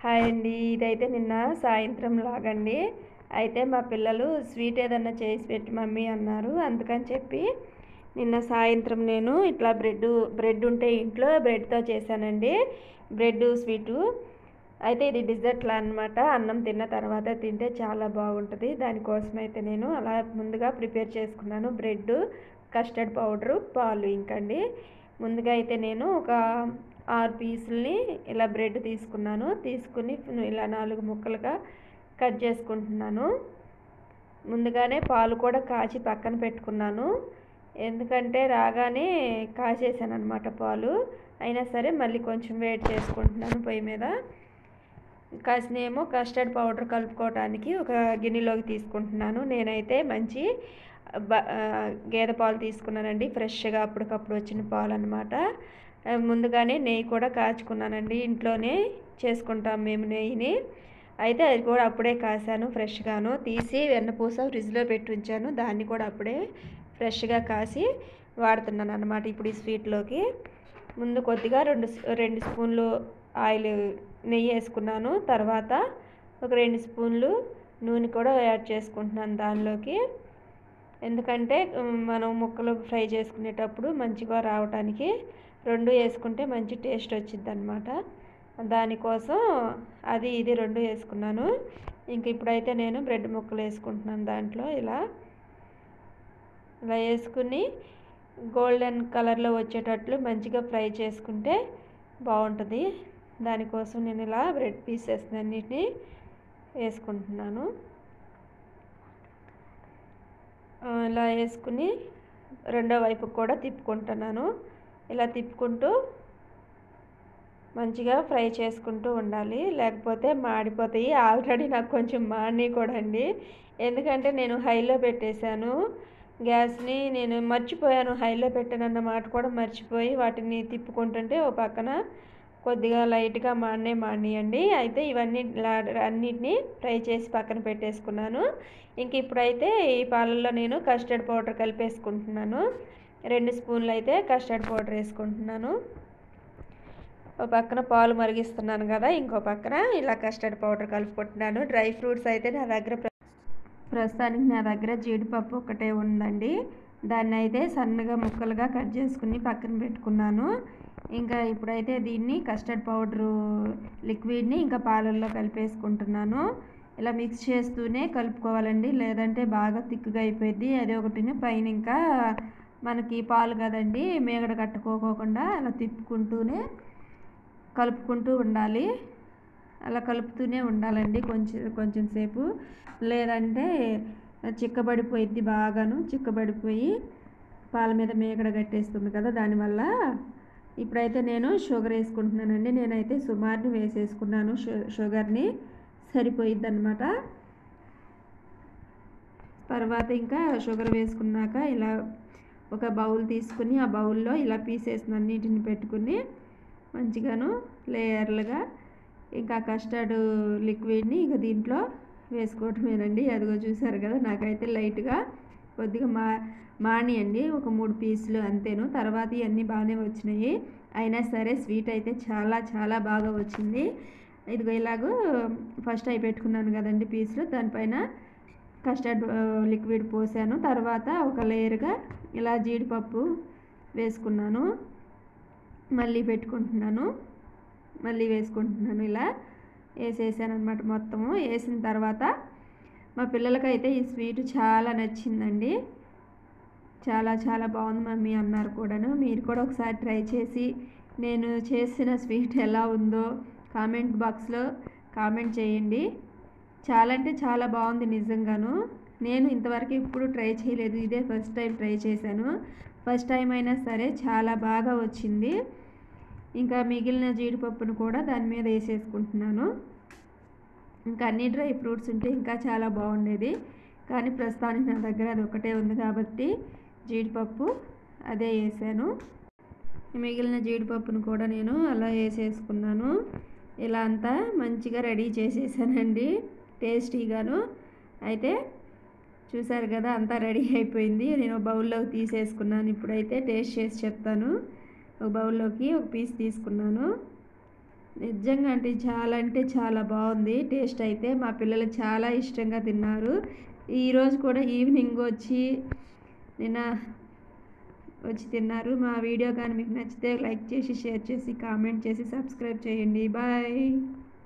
Hi అండి. ఇదైతే నిన్న సాయంత్రం లాగండి. అయితే మా పిల్లలు స్వీట్ ఏదన్నా చేసి పెట్టు మమ్మీ అన్నారు. అందుకని చెప్పి నిన్న సాయంత్రం నేను ఇట్లా బ్రెడ్ ఉంటే ఇంట్లో బ్రెడ్తో చేశానండి. Bread sweet. అయితే ఇది డిజర్ట్లా అనమాట. అన్నం తిన్న తర్వాత తింటే చాలా బాగుంటుంది. దానికోసం అయితే నేను అలా ముందుగా ప్రిపేర్ చేసుకున్నాను. బ్రెడ్, కస్టర్డ్ పౌడరు, పాలు ఇంకండి. ముందుగా అయితే నేను ఒక 6 పీసుల్ని ఇలా బ్రెడ్ తీసుకున్నాను. తీసుకుని ఇలా 4 ముక్కలుగా కట్ చేసుకుంటున్నాను. ముందుగానే పాలు కూడా కాచి పక్కన పెట్టుకున్నాను. ఎందుకంటే రాగానే కాచేసాను అనమాట పాలు. అయినా సరే మళ్ళీ కొంచెం వేడి చేసుకుంటున్నాను పొయ్యి మీద. కాసినేమో కస్టర్డ్ పౌడర్ కలుపుకోవడానికి ఒక గిన్నెలోకి తీసుకుంటున్నాను. నేనైతే మంచి గేదె పాలు తీసుకున్నానండి. ఫ్రెష్గా అప్పటికప్పుడు వచ్చిన పాలు అనమాట. ముందుగానే నెయ్యి కూడా కాచుకున్నానండి. ఇంట్లోనే చేసుకుంటాం మేము నెయ్యిని. అయితే అది కూడా అప్పుడే కాసాను ఫ్రెష్గాను. తీసి వెన్నపూస ఫ్రిడ్జ్లో పెట్టి ఉంచాను. దాన్ని కూడా అప్పుడే ఫ్రెష్గా కాసి వాడుతున్నాను అనమాట ఇప్పుడు ఈ స్వీట్లోకి. ముందు కొద్దిగా 2 స్పూన్లు నెయ్యి వేసుకున్నాను. తర్వాత ఒక 2 స్పూన్లు నూనె కూడా యాడ్ చేసుకుంటున్నాను దానిలోకి. ఎందుకంటే మనం ముక్కలు ఫ్రై చేసుకునేటప్పుడు మంచిగా రావడానికి 2 వేసుకుంటే మంచి టేస్ట్ వచ్చింది అనమాట. దానికోసం ఇది 2 వేసుకున్నాను. ఇంక ఇప్పుడైతే నేను బ్రెడ్ ముక్కలు వేసుకుంటున్నాను దాంట్లో. ఇలా వేసుకుని గోల్డెన్ కలర్లో వచ్చేటట్లు మంచిగా ఫ్రై చేసుకుంటే బాగుంటుంది. దానికోసం నేను ఇలా బ్రెడ్ పీసెస్ అన్నిటినీ వేసుకుంటున్నాను. ఇలా వేసుకుని రెండో వైపు కూడా తిప్పుకుంటున్నాను. ఇలా తిప్పుకుంటూ మంచిగా ఫ్రై చేసుకుంటూ ఉండాలి, లేకపోతే మాడిపోతాయి. ఆల్రెడీ నాకు కొంచెం మాడినాయి కూడా అండి. ఎందుకంటే నేను హైలో పెట్టేశాను గ్యాస్ని. నేను మర్చిపోయాను, హైలో పెట్టానన్న మాట కూడా మర్చిపోయి వాటిని తిప్పుకుంటుంటే ఓ పక్కన కొద్దిగా లైట్గా మాడినాయండి. అయితే ఇవన్నీ అన్నిటినీ ఫ్రై చేసి పక్కన పెట్టేసుకున్నాను. ఇంక ఇప్పుడైతే ఈ పాలల్లో నేను కస్టర్డ్ పౌడర్ కలిపేసుకుంటున్నాను. 2 స్పూన్లు అయితే కస్టర్డ్ పౌడర్ వేసుకుంటున్నాను. ఒక పక్కన పాలు మరిగిస్తున్నాను కదా, ఇంకో పక్కన ఇలా కస్టర్డ్ పౌడర్ కలుపుకుంటున్నాను. డ్రై ఫ్రూట్స్ అయితే ప్రస్తుతానికి నా దగ్గర జీడిపప్పు ఒకటే ఉందండి. దాన్ని అయితే సన్నగా ముక్కలుగా కట్ చేసుకుని పక్కన పెట్టుకున్నాను. ఇంకా ఇప్పుడైతే దీన్ని కస్టర్డ్ పౌడరు లిక్విడ్ని ఇంకా పాలల్లో కలిపేసుకుంటున్నాను. ఇలా మిక్స్ చేస్తూనే కలుపుకోవాలండి, లేదంటే బాగా థిక్గా అయిపోయింది. అది ఒకటిని పైన ఇంకా మనకి పాలు కదండి, మేగడ కట్టుకోకుండా అలా తిప్పుకుంటూనే కలుపుకుంటూ ఉండాలి. అలా కలుపుతూనే ఉండాలండి కొంచెం సేపు, లేదంటే చిక్కబడిపోయిద్ది. బాగాను చిక్కబడిపోయి పాల మీద మేగడ కట్టేస్తుంది కదా, దానివల్ల. ఇప్పుడైతే నేను షుగర్ వేసుకుంటున్నానండి. నేనైతే సుమారుని వేసేసుకున్నాను షుగర్ని, సరిపోయిద్ది అనమాట. తర్వాత ఇంకా షుగర్ వేసుకున్నాక ఇలా ఒక బౌల్ తీసుకుని ఆ బౌల్లో ఇలా పీసెస్ అన్నిటిని పెట్టుకుని మంచిగాను లేయర్లుగా ఇంకా కస్టర్డ్ లిక్విడ్ని ఇక దీంట్లో వేసుకోవటమేనండి. అదిగో చూసారు కదా, నాకైతే లైట్గా కొద్దిగా మానియండి, ఒక 3 పీసులు అంతేను. తర్వాత ఇవన్నీ బాగానే వచ్చినాయి. అయినా సరే స్వీట్ అయితే చాలా చాలా బాగా వచ్చింది. ఇదిగో ఇలాగూ ఫస్ట్ అవి పెట్టుకున్నాను కదండి పీసులు, దానిపైన కస్టర్డ్ లిక్విడ్ పోసాను. తర్వాత ఒక లేయర్గా ఇలా జీడిపప్పు వేసుకున్నాను. మళ్ళీ పెట్టుకుంటున్నాను, మళ్ళీ వేసుకుంటున్నాను. ఇలా వేసేసాను అనమాట. మొత్తము వేసిన తర్వాత మా పిల్లలకైతే ఈ స్వీట్ చాలా నచ్చిందండి. చాలా చాలా బాగుంది మమ్మీ అన్నారు కూడాను. మీరు కూడా ఒకసారి ట్రై చేసి నేను చేసిన స్వీట్ ఎలా ఉందో కామెంట్ బాక్స్లో కామెంట్ చేయండి. చాలా అంటే చాలా బాగుంది నిజంగాను. నేను ఇంతవరకు ఎప్పుడు ట్రై చేయలేదు, ఇదే ఫస్ట్ టైం ట్రై చేశాను. ఫస్ట్ టైం అయినా సరే చాలా బాగా వచ్చింది. ఇంకా మిగిలిన జీడిపప్పును కూడా దాని మీద వేసేసుకుంటున్నాను. ఇంకా అన్ని డ్రై ఫ్రూట్స్ ఉంటే ఇంకా చాలా బాగుండేది, కానీ ప్రస్తుతానికి నా దగ్గర అది ఒకటే ఉంది కాబట్టి జీడిపప్పు అదే వేసాను. మిగిలిన జీడిపప్పును కూడా నేను అలా వేసేసుకున్నాను. ఇలా అంతా మంచిగా రెడీ చేసేసానండి, టేస్టీగాను. అయితే చూసారు కదా, అంతా రెడీ అయిపోయింది. నేను బౌల్లోకి తీసేసుకున్నాను. ఇప్పుడైతే టేస్ట్ చేసి చెప్తాను. ఒక బౌల్లోకి ఒక పీస్ తీసుకున్నాను. నిజంగా అంటే చాలా బాగుంది టేస్ట్ అయితే. మా పిల్లలు చాలా ఇష్టంగా తిన్నారు. ఈరోజు కూడా ఈవినింగ్ నిన్న వచ్చి తిన్నారు. మా వీడియో కానీ మీకు నచ్చితే లైక్ చేసి, షేర్ చేసి, కామెంట్ చేసి, సబ్స్క్రైబ్ చేయండి. బాయ్.